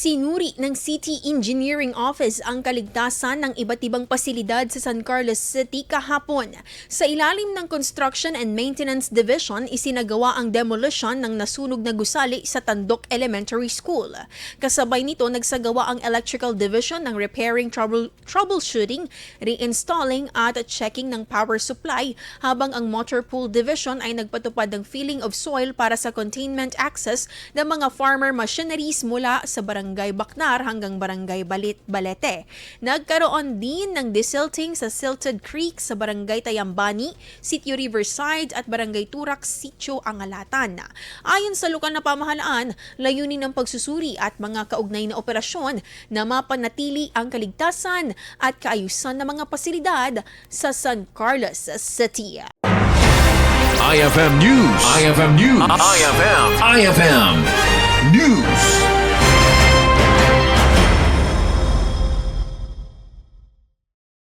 Sinuri ng City Engineering Office ang kaligtasan ng iba't ibang pasilidad sa San Carlos City kahapon. Sa ilalim ng Construction and Maintenance Division, isinagawa ang demolition ng nasunog na gusali sa Tandok Elementary School. Kasabay nito, nagsagawa ang Electrical Division ng repairing, troubleshooting, reinstalling at checking ng power supply, habang ang Motor Pool Division ay nagpatupad ng filling of soil para sa containment access ng mga farmer machineries mula sa Barangay Bacnar hanggang Barangay Balete. Nagkaroon din ng desilting sa Silted Creek sa Barangay Tayambani, Sitio Riverside at Barangay Turak, Sitio Angalatan. Ayon sa lokal na pamahalaan, layunin ng pagsusuri at mga kaugnay na operasyon na mapanatili ang kaligtasan at kaayusan ng mga pasilidad sa San Carlos City. IFM News. IFM News. IFM News.